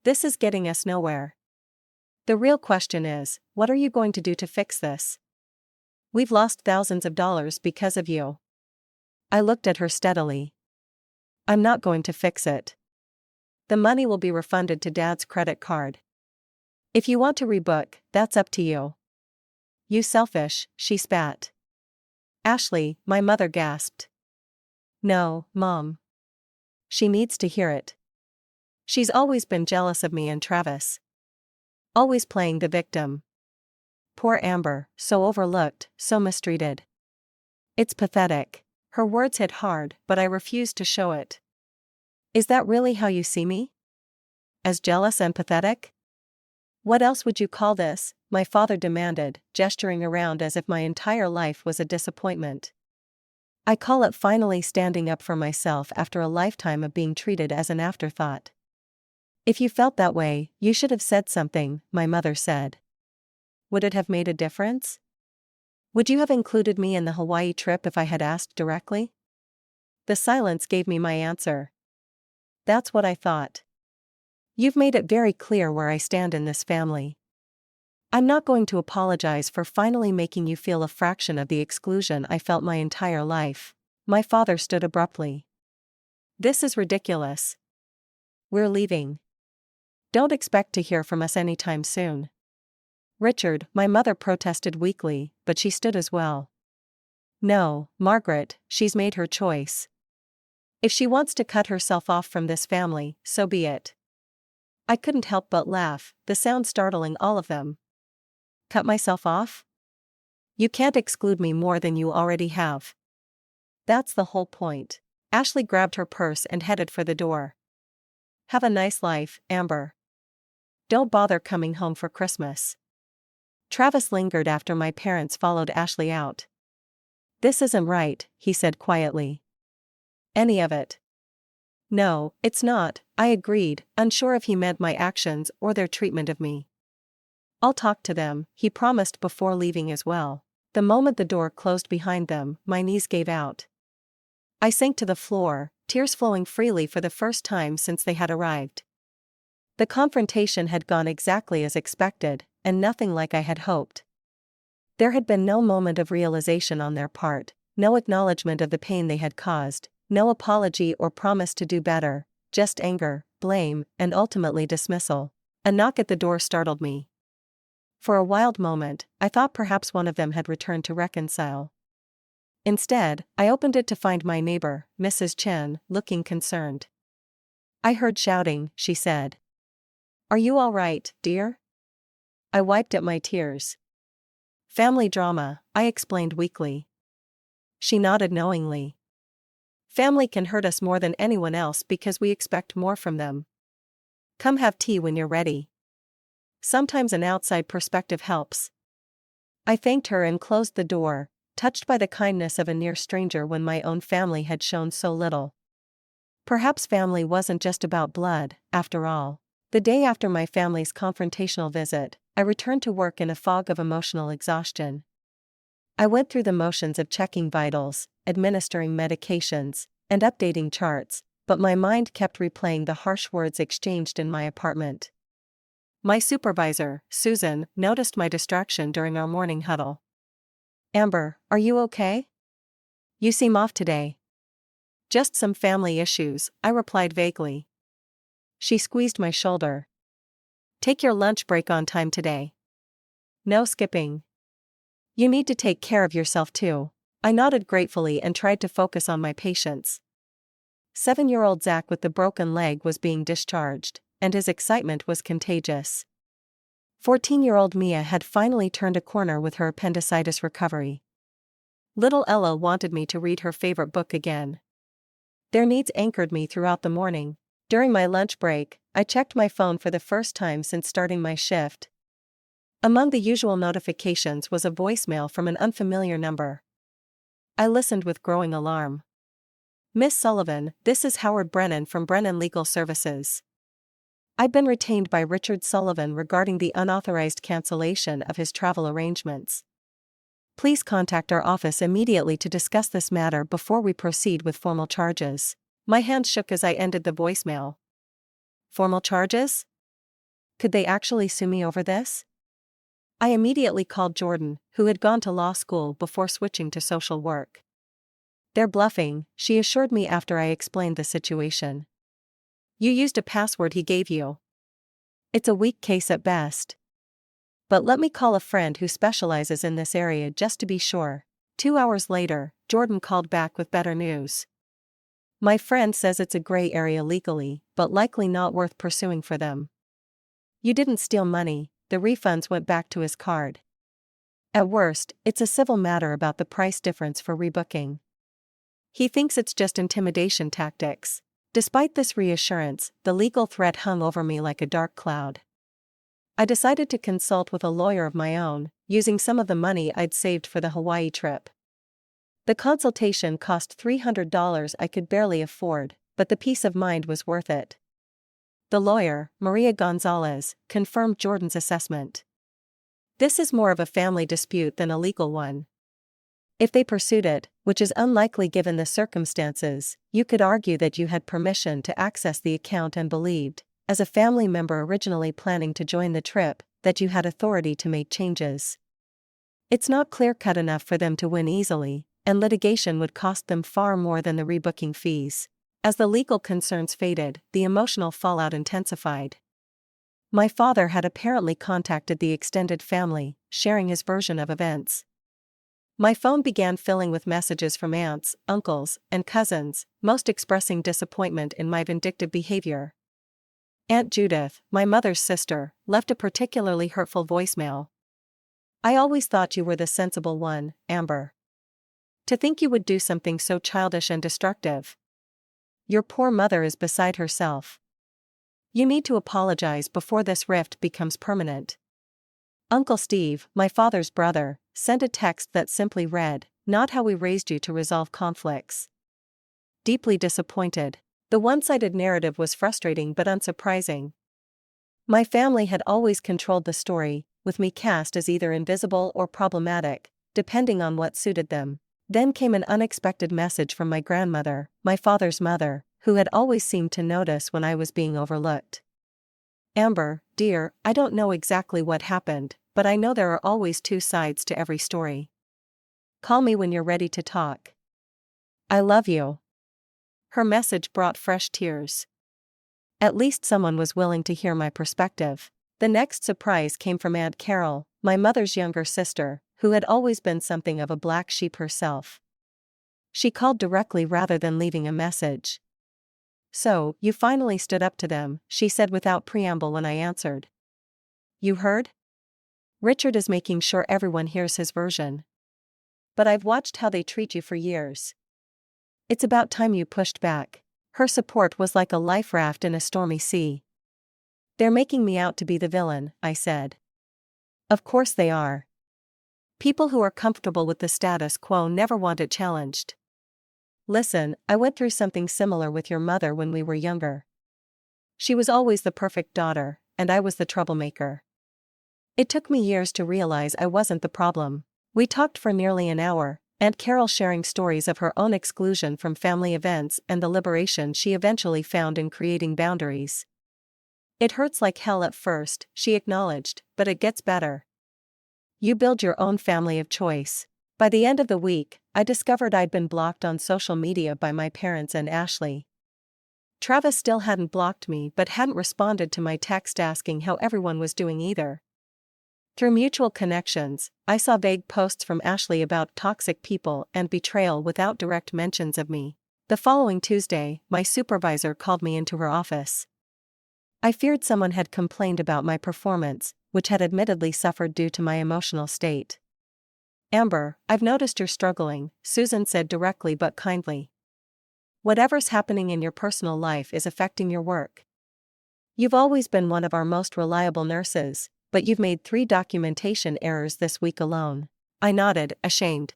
This is getting us nowhere. The real question is, what are you going to do to fix this? We've lost thousands of dollars because of you. I looked at her steadily. I'm not going to fix it. The money will be refunded to Dad's credit card. If you want to rebook, that's up to you. You selfish, she spat. Ashley, my mother gasped. No, Mom. She needs to hear it. She's always been jealous of me and Travis. Always playing the victim. Poor Amber, so overlooked, so mistreated. It's pathetic. Her words hit hard, but I refused to show it. Is that really how you see me? As jealous and pathetic? What else would you call this? My father demanded, gesturing around as if my entire life was a disappointment. I call it finally standing up for myself after a lifetime of being treated as an afterthought. If you felt that way, you should have said something, my mother said. Would it have made a difference? Would you have included me in the Hawaii trip if I had asked directly? The silence gave me my answer. That's what I thought. You've made it very clear where I stand in this family. I'm not going to apologize for finally making you feel a fraction of the exclusion I felt my entire life. My father stood abruptly. This is ridiculous. We're leaving. Don't expect to hear from us anytime soon. Richard, my mother protested weakly, but she stood as well. No, Margaret, she's made her choice. If she wants to cut herself off from this family, so be it. I couldn't help but laugh, the sound startling all of them. Cut myself off? You can't exclude me more than you already have. That's the whole point. Ashley grabbed her purse and headed for the door. Have a nice life, Amber. Don't bother coming home for Christmas. Travis lingered after my parents followed Ashley out. This isn't right, he said quietly. Any of it. No, it's not, I agreed, unsure if he meant my actions or their treatment of me. I'll talk to them, he promised before leaving as well. The moment the door closed behind them, my knees gave out. I sank to the floor, tears flowing freely for the first time since they had arrived. The confrontation had gone exactly as expected, and nothing like I had hoped. There had been no moment of realization on their part, no acknowledgement of the pain they had caused, no apology or promise to do better, just anger, blame, and ultimately dismissal. A knock at the door startled me. For a wild moment, I thought perhaps one of them had returned to reconcile. Instead, I opened it to find my neighbor, Mrs. Chen, looking concerned. "I heard shouting," she said. "Are you all right, dear?" I wiped at my tears. "Family drama," I explained weakly. She nodded knowingly. "Family can hurt us more than anyone else because we expect more from them. Come have tea when you're ready. Sometimes an outside perspective helps." I thanked her and closed the door, touched by the kindness of a near stranger when my own family had shown so little. Perhaps family wasn't just about blood, after all. The day after my family's confrontational visit, I returned to work in a fog of emotional exhaustion. I went through the motions of checking vitals, administering medications, and updating charts, but my mind kept replaying the harsh words exchanged in my apartment. My supervisor, Susan, noticed my distraction during our morning huddle. "Amber, are you okay? You seem off today." "Just some family issues," I replied vaguely. She squeezed my shoulder. "Take your lunch break on time today. No skipping. You need to take care of yourself too." I nodded gratefully and tried to focus on my patients. 7-year-old Zach with the broken leg was being discharged, and his excitement was contagious. 14-year-old Mia had finally turned a corner with her appendicitis recovery. Little Ella wanted me to read her favorite book again. Their needs anchored me throughout the morning. During my lunch break, I checked my phone for the first time since starting my shift. Among the usual notifications was a voicemail from an unfamiliar number. I listened with growing alarm. "Miss Sullivan, this is Howard Brennan from Brennan Legal Services. I've been retained by Richard Sullivan regarding the unauthorized cancellation of his travel arrangements. Please contact our office immediately to discuss this matter before we proceed with formal charges." My hands shook as I ended the voicemail. Formal charges? Could they actually sue me over this? I immediately called Jordan, who had gone to law school before switching to social work. "They're bluffing," she assured me after I explained the situation. "You used a password he gave you. It's a weak case at best. But let me call a friend who specializes in this area just to be sure." 2 hours later, Jordan called back with better news. "My friend says it's a gray area legally, but likely not worth pursuing for them. You didn't steal money, the refunds went back to his card. At worst, it's a civil matter about the price difference for rebooking. He thinks it's just intimidation tactics." Despite this reassurance, the legal threat hung over me like a dark cloud. I decided to consult with a lawyer of my own, using some of the money I'd saved for the Hawaii trip. The consultation cost $300 I could barely afford, but the peace of mind was worth it. The lawyer, Maria Gonzalez, confirmed Jordan's assessment. "This is more of a family dispute than a legal one. If they pursued it, which is unlikely given the circumstances, you could argue that you had permission to access the account and believed, as a family member originally planning to join the trip, that you had authority to make changes. It's not clear-cut enough for them to win easily, and litigation would cost them far more than the rebooking fees." As the legal concerns faded, the emotional fallout intensified. My father had apparently contacted the extended family, sharing his version of events. My phone began filling with messages from aunts, uncles, and cousins, most expressing disappointment in my vindictive behavior. Aunt Judith, my mother's sister, left a particularly hurtful voicemail. "I always thought you were the sensible one, Amber. To think you would do something so childish and destructive. Your poor mother is beside herself. You need to apologize before this rift becomes permanent." Uncle Steve, my father's brother, sent a text that simply read, "Not how we raised you to resolve conflicts. Deeply disappointed. The one-sided narrative was frustrating but unsurprising. My family had always controlled the story, with me cast as either invisible or problematic, depending on what suited them. Then came an unexpected message from my grandmother, my father's mother, who had always seemed to notice when I was being overlooked. "Amber, dear, I don't know exactly what happened, but I know there are always two sides to every story. Call me when you're ready to talk. I love you." Her message brought fresh tears. At least someone was willing to hear my perspective. The next surprise came from Aunt Carol, my mother's younger sister, who had always been something of a black sheep herself. She called directly rather than leaving a message. "So, you finally stood up to them," she said without preamble when I answered. "You heard? Richard is making sure everyone hears his version. But I've watched how they treat you for years. It's about time you pushed back." Her support was like a life raft in a stormy sea. "They're making me out to be the villain," I said. "Of course they are. People who are comfortable with the status quo never want it challenged. Listen, I went through something similar with your mother when we were younger. She was always the perfect daughter, and I was the troublemaker. It took me years to realize I wasn't the problem." We talked for nearly an hour, Aunt Carol sharing stories of her own exclusion from family events and the liberation she eventually found in creating boundaries. "It hurts like hell at first," she acknowledged, "but it gets better. You build your own family of choice." By the end of the week, I discovered I'd been blocked on social media by my parents and Ashley. Travis still hadn't blocked me but hadn't responded to my text asking how everyone was doing either. Through mutual connections, I saw vague posts from Ashley about toxic people and betrayal without direct mentions of me. The following Tuesday, my supervisor called me into her office. I feared someone had complained about my performance, which had admittedly suffered due to my emotional state. "Amber, I've noticed you're struggling," Susan said directly but kindly. "Whatever's happening in your personal life is affecting your work. You've always been one of our most reliable nurses, but you've made 3 documentation errors this week alone." I nodded, ashamed.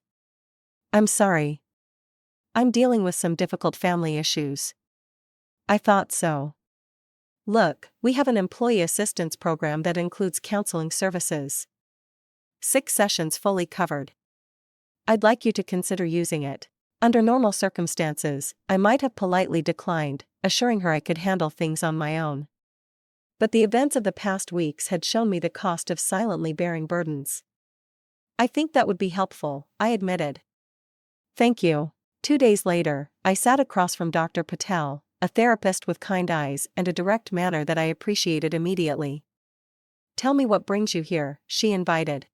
"I'm sorry. I'm dealing with some difficult family issues." "I thought so. Look, we have an employee assistance program that includes counseling services. 6 sessions fully covered. I'd like you to consider using it." Under normal circumstances, I might have politely declined, assuring her I could handle things on my own. But the events of the past weeks had shown me the cost of silently bearing burdens. "I think that would be helpful," I admitted. "Thank you." 2 days later, I sat across from Dr. Patel, a therapist with kind eyes and a direct manner that I appreciated immediately. "Tell me what brings you here," she invited.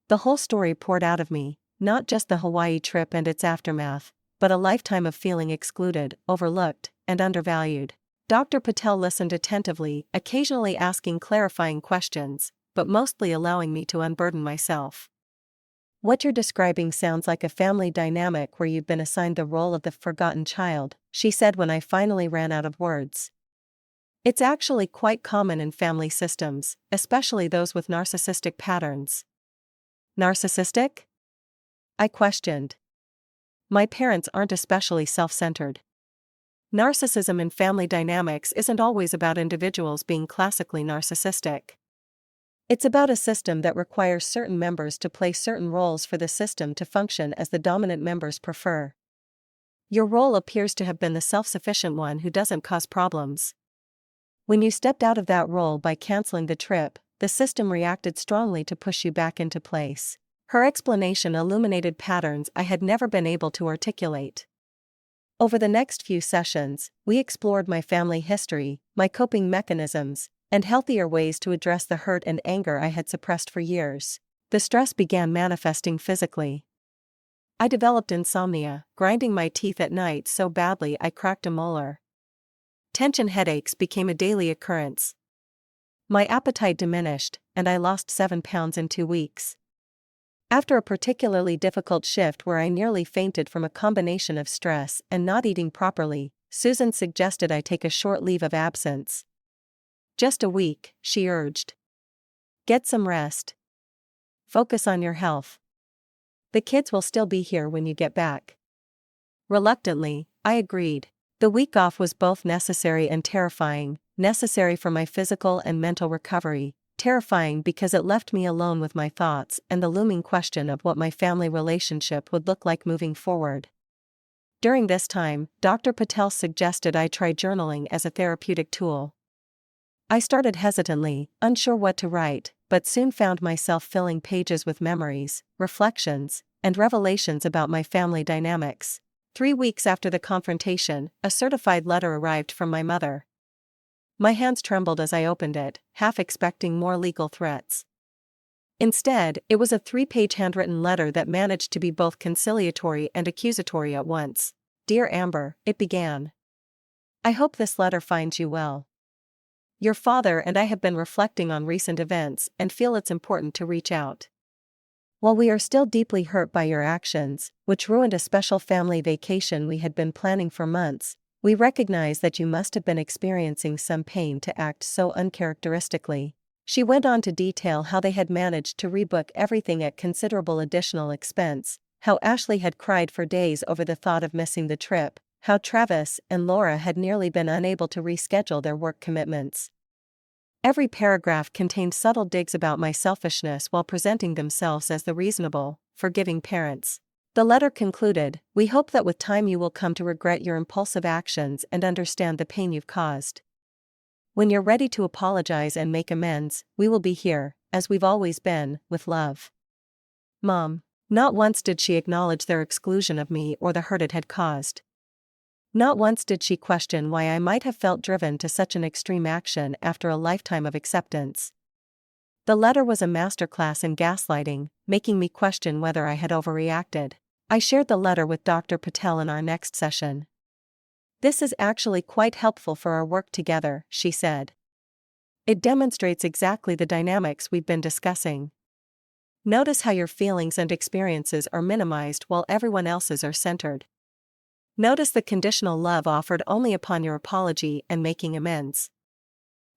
The whole story poured out of me, not just the Hawaii trip and its aftermath, but a lifetime of feeling excluded, overlooked, and undervalued. Dr. Patel listened attentively, occasionally asking clarifying questions, but mostly allowing me to unburden myself. "What you're describing sounds like a family dynamic where you've been assigned the role of the forgotten child," she said when I finally ran out of words. "It's actually quite common in family systems, especially those with narcissistic patterns." "Narcissistic?" I questioned. "My parents aren't especially self-centered. Narcissism in family dynamics isn't always about individuals being classically narcissistic. It's about a system that requires certain members to play certain roles for the system to function as the dominant members prefer. Your role appears to have been the self-sufficient one who doesn't cause problems. When you stepped out of that role by canceling the trip, the system reacted strongly to push you back into place." Her explanation illuminated patterns I had never been able to articulate. Over the next few sessions, we explored my family history, my coping mechanisms, and healthier ways to address the hurt and anger I had suppressed for years. The stress began manifesting physically. I developed insomnia, grinding my teeth at night so badly I cracked a molar. Tension headaches became a daily occurrence. My appetite diminished, and I lost 7 pounds in 2 weeks. After a particularly difficult shift where I nearly fainted from a combination of stress and not eating properly, Susan suggested I take a short leave of absence. "Just a week," she urged. "Get some rest. Focus on your health. The kids will still be here when you get back." Reluctantly, I agreed. The week off was both necessary and terrifying, necessary for my physical and mental recovery, terrifying because it left me alone with my thoughts and the looming question of what my family relationship would look like moving forward. During this time, Dr. Patel suggested I try journaling as a therapeutic tool. I started hesitantly, unsure what to write, but soon found myself filling pages with memories, reflections, and revelations about my family dynamics. 3 weeks after the confrontation, a certified letter arrived from my mother. My hands trembled as I opened it, half expecting more legal threats. Instead, it was a 3-page handwritten letter that managed to be both conciliatory and accusatory at once. "Dear Amber," it began. "I hope this letter finds you well. Your father and I have been reflecting on recent events and feel it's important to reach out. While we are still deeply hurt by your actions, which ruined a special family vacation we had been planning for months, we recognize that you must have been experiencing some pain to act so uncharacteristically." She went on to detail how they had managed to rebook everything at considerable additional expense, how Ashley had cried for days over the thought of missing the trip, how Travis and Laura had nearly been unable to reschedule their work commitments. Every paragraph contained subtle digs about my selfishness while presenting themselves as the reasonable, forgiving parents. The letter concluded, "We hope that with time you will come to regret your impulsive actions and understand the pain you've caused. When you're ready to apologize and make amends, we will be here, as we've always been, with love. Mom." Not once did she acknowledge their exclusion of me or the hurt it had caused. Not once did she question why I might have felt driven to such an extreme action after a lifetime of acceptance. The letter was a masterclass in gaslighting, making me question whether I had overreacted. I shared the letter with Dr. Patel in our next session. "This is actually quite helpful for our work together," she said. "It demonstrates exactly the dynamics we've been discussing. Notice how your feelings and experiences are minimized while everyone else's are centered. Notice the conditional love offered only upon your apology and making amends.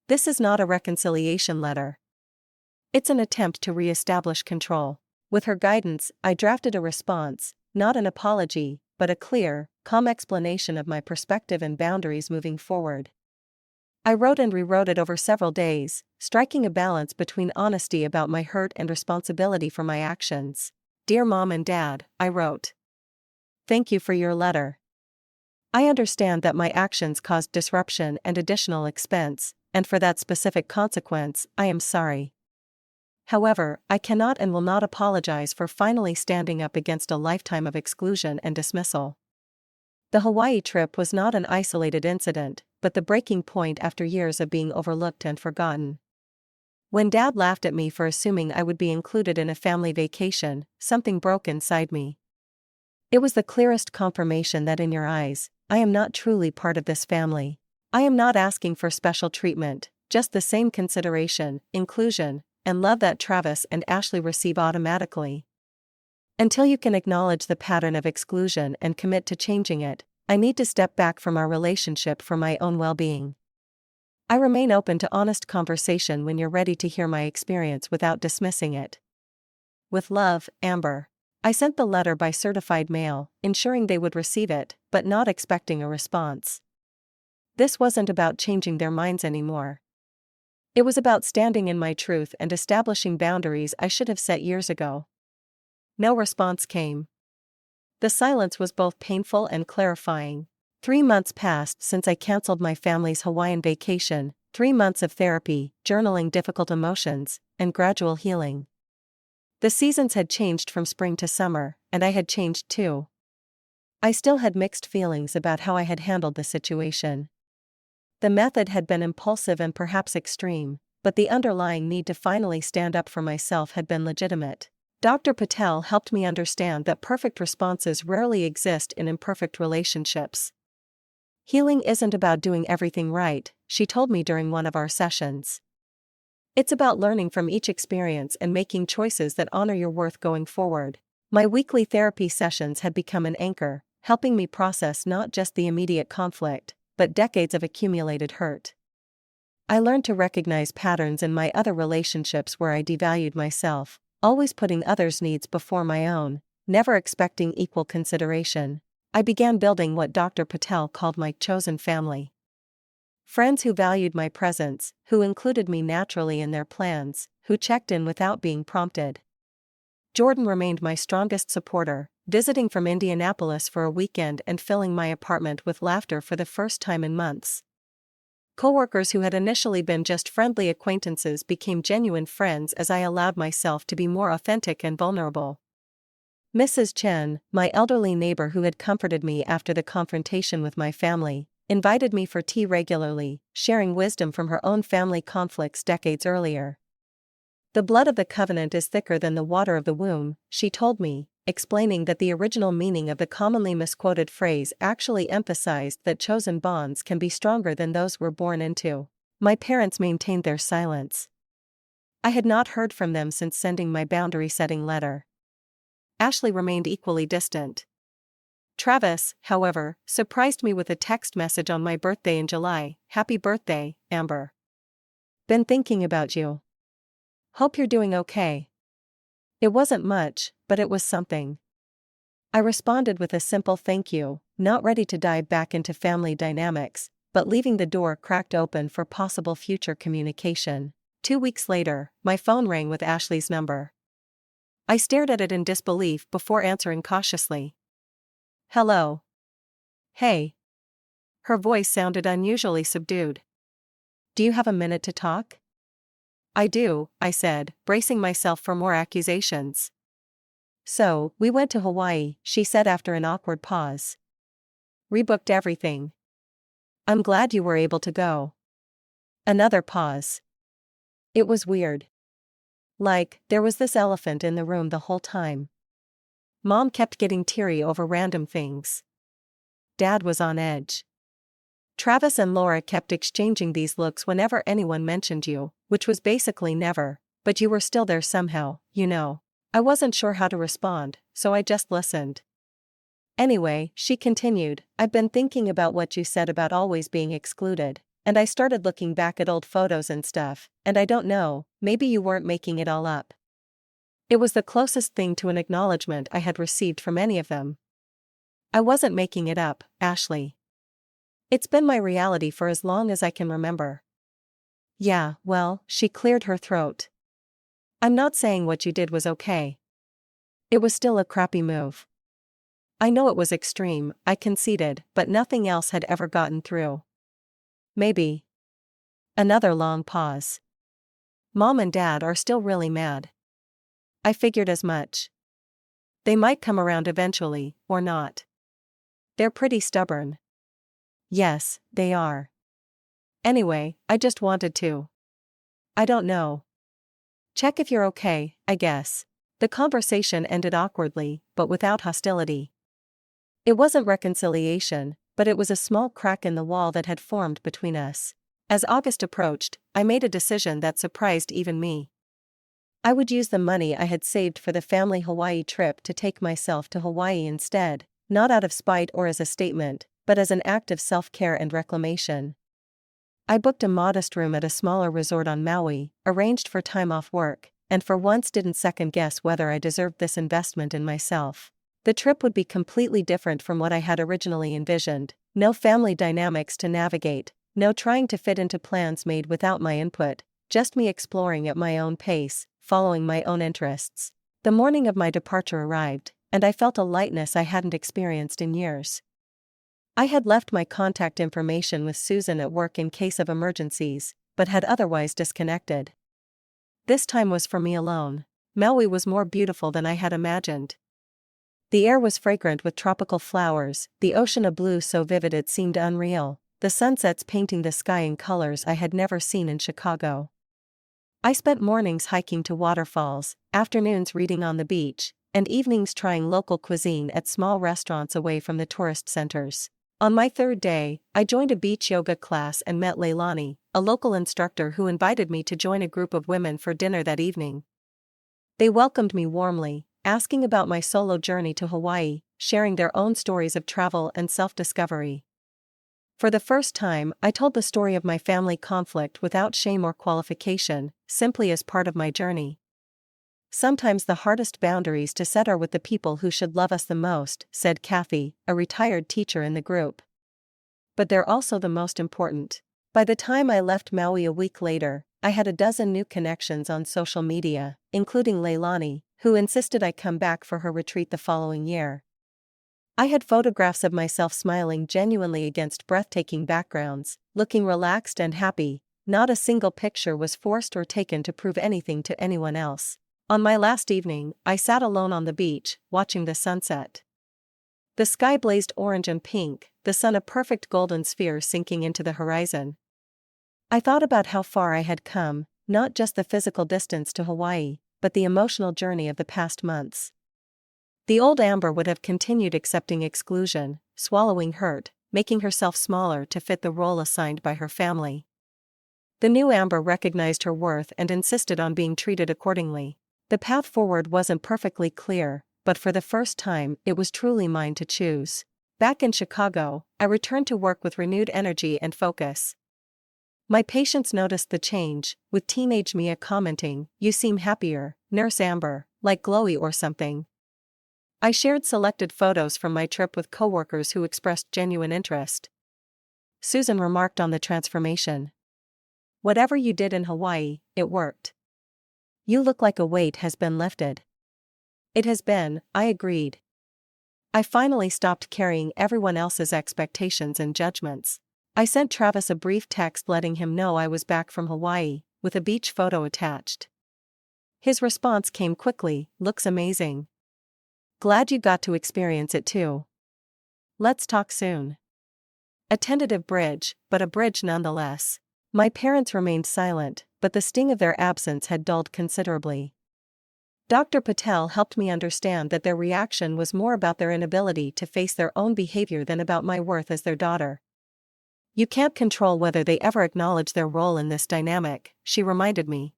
This is not a reconciliation letter. It's an attempt to re-establish control." With her guidance, I drafted a response, not an apology, but a clear, calm explanation of my perspective and boundaries moving forward. I wrote and rewrote it over several days, striking a balance between honesty about my hurt and responsibility for my actions. "Dear Mom and Dad," I wrote. "Thank you for your letter. I understand that my actions caused disruption and additional expense, and for that specific consequence, I am sorry. However, I cannot and will not apologize for finally standing up against a lifetime of exclusion and dismissal. The Hawaii trip was not an isolated incident, but the breaking point after years of being overlooked and forgotten. When Dad laughed at me for assuming I would be included in a family vacation, something broke inside me. It was the clearest confirmation that in your eyes, I am not truly part of this family. I am not asking for special treatment, just the same consideration, inclusion, and love that Travis and Ashley receive automatically. Until you can acknowledge the pattern of exclusion and commit to changing it, I need to step back from our relationship for my own well-being. I remain open to honest conversation when you're ready to hear my experience without dismissing it. With love, Amber." I sent the letter by certified mail, ensuring they would receive it, but not expecting a response. This wasn't about changing their minds anymore. It was about standing in my truth and establishing boundaries I should have set years ago. No response came. The silence was both painful and clarifying. 3 months passed since I canceled my family's Hawaiian vacation, 3 months of therapy, journaling difficult emotions, and gradual healing. The seasons had changed from spring to summer, and I had changed too. I still had mixed feelings about how I had handled the situation. The method had been impulsive and perhaps extreme, but the underlying need to finally stand up for myself had been legitimate. Dr. Patel helped me understand that perfect responses rarely exist in imperfect relationships. Healing isn't about doing everything right, she told me during one of our sessions. It's about learning from each experience and making choices that honor your worth going forward. My weekly therapy sessions had become an anchor, helping me process not just the immediate conflict, but decades of accumulated hurt. I learned to recognize patterns in my other relationships where I devalued myself, always putting others' needs before my own, never expecting equal consideration. I began building what Dr. Patel called my chosen family. Friends who valued my presence, who included me naturally in their plans, who checked in without being prompted. Jordan remained my strongest supporter, visiting from Indianapolis for a weekend and filling my apartment with laughter for the first time in months. Coworkers who had initially been just friendly acquaintances became genuine friends as I allowed myself to be more authentic and vulnerable. Mrs. Chen, my elderly neighbor who had comforted me after the confrontation with my family, invited me for tea regularly, sharing wisdom from her own family conflicts decades earlier. "The blood of the covenant is thicker than the water of the womb," she told me, explaining that the original meaning of the commonly misquoted phrase actually emphasized that chosen bonds can be stronger than those we're born into. My parents maintained their silence. I had not heard from them since sending my boundary-setting letter. Ashley remained equally distant. Travis, however, surprised me with a text message on my birthday in July. "Happy birthday, Amber. Been thinking about you. Hope you're doing okay." It wasn't much, but it was something. I responded with a simple thank you, not ready to dive back into family dynamics, but leaving the door cracked open for possible future communication. 2 weeks later, my phone rang with Ashley's number. I stared at it in disbelief before answering cautiously. "Hello." "Hey." Her voice sounded unusually subdued. "Do you have a minute to talk?" "I do," I said, bracing myself for more accusations. "So, we went to Hawaii," she said after an awkward pause. "Rebooked everything. I'm glad you were able to go." Another pause. It was weird. Like, there was this elephant in the room the whole time. Mom kept getting teary over random things. Dad was on edge. Travis and Laura kept exchanging these looks whenever anyone mentioned you, which was basically never, but you were still there somehow, you know. I wasn't sure how to respond, so I just listened. "Anyway," she continued, "I've been thinking about what you said about always being excluded, and I started looking back at old photos and stuff, and I don't know, maybe you weren't making it all up." It was the closest thing to an acknowledgement I had received from any of them. "I wasn't making it up, Ashley. It's been my reality for as long as I can remember." "Yeah, well," she cleared her throat. "I'm not saying what you did was okay. It was still a crappy move. I know it was extreme," I conceded, "but nothing else had ever gotten through. Maybe." Another long pause. "Mom and Dad are still really mad." I figured as much. "They might come around eventually, or not. They're pretty stubborn." "Yes, they are. Anyway, I just wanted to. I don't know. Check if you're okay, I guess." The conversation ended awkwardly, but without hostility. It wasn't reconciliation, but it was a small crack in the wall that had formed between us. As August approached, I made a decision that surprised even me. I would use the money I had saved for the family Hawaii trip to take myself to Hawaii instead, not out of spite or as a statement, but as an act of self-care and reclamation. I booked a modest room at a smaller resort on Maui, arranged for time off work, and for once didn't second-guess whether I deserved this investment in myself. The trip would be completely different from what I had originally envisioned. No family dynamics to navigate, no trying to fit into plans made without my input, just me exploring at my own pace, following my own interests. The morning of my departure arrived, and I felt a lightness I hadn't experienced in years. I had left my contact information with Susan at work in case of emergencies, but had otherwise disconnected. This time was for me alone. Maui was more beautiful than I had imagined. The air was fragrant with tropical flowers, the ocean a blue so vivid it seemed unreal, the sunsets painting the sky in colors I had never seen in Chicago. I spent mornings hiking to waterfalls, afternoons reading on the beach, and evenings trying local cuisine at small restaurants away from the tourist centers. On my third day, I joined a beach yoga class and met Leilani, a local instructor who invited me to join a group of women for dinner that evening. They welcomed me warmly, asking about my solo journey to Hawaii, sharing their own stories of travel and self-discovery. For the first time, I told the story of my family conflict without shame or qualification, simply as part of my journey. Sometimes the hardest boundaries to set are with the people who should love us the most, said Kathy, a retired teacher in the group. But they're also the most important. By the time I left Maui a week later, I had a dozen new connections on social media, including Leilani, who insisted I come back for her retreat the following year. I had photographs of myself smiling genuinely against breathtaking backgrounds, looking relaxed and happy. Not a single picture was forced or taken to prove anything to anyone else. On my last evening, I sat alone on the beach, watching the sunset. The sky blazed orange and pink, the sun a perfect golden sphere sinking into the horizon. I thought about how far I had come, not just the physical distance to Hawaii, but the emotional journey of the past months. The old Amber would have continued accepting exclusion, swallowing hurt, making herself smaller to fit the role assigned by her family. The new Amber recognized her worth and insisted on being treated accordingly. The path forward wasn't perfectly clear, but for the first time it was truly mine to choose. Back in Chicago, I returned to work with renewed energy and focus. My patients noticed the change, with teenage Mia commenting, "You seem happier, Nurse Amber, like glowy or something." I shared selected photos from my trip with coworkers who expressed genuine interest. Susan remarked on the transformation. "Whatever you did in Hawaii, it worked. You look like a weight has been lifted." It has been, I agreed. I finally stopped carrying everyone else's expectations and judgments. I sent Travis a brief text letting him know I was back from Hawaii, with a beach photo attached. His response came quickly, "Looks amazing. Glad you got to experience it too. Let's talk soon." A tentative bridge, but a bridge nonetheless. My parents remained silent, but the sting of their absence had dulled considerably. Dr. Patel helped me understand that their reaction was more about their inability to face their own behavior than about my worth as their daughter. "You can't control whether they ever acknowledge their role in this dynamic," she reminded me.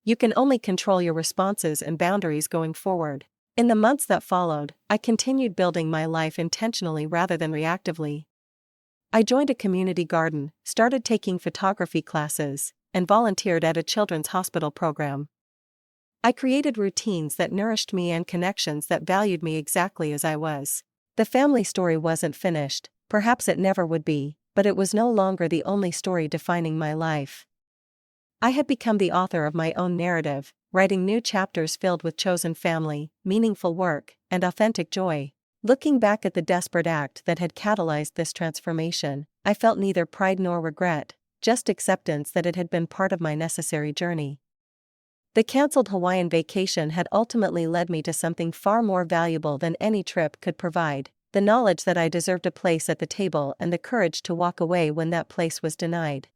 "You can only control your responses and boundaries going forward." In the months that followed, I continued building my life intentionally rather than reactively. I joined a community garden, started taking photography classes, and volunteered at a children's hospital program. I created routines that nourished me and connections that valued me exactly as I was. The family story wasn't finished, perhaps it never would be, but it was no longer the only story defining my life. I had become the author of my own narrative, writing new chapters filled with chosen family, meaningful work, and authentic joy. Looking back at the desperate act that had catalyzed this transformation, I felt neither pride nor regret, just acceptance that it had been part of my necessary journey. The cancelled Hawaiian vacation had ultimately led me to something far more valuable than any trip could provide: the knowledge that I deserved a place at the table and the courage to walk away when that place was denied.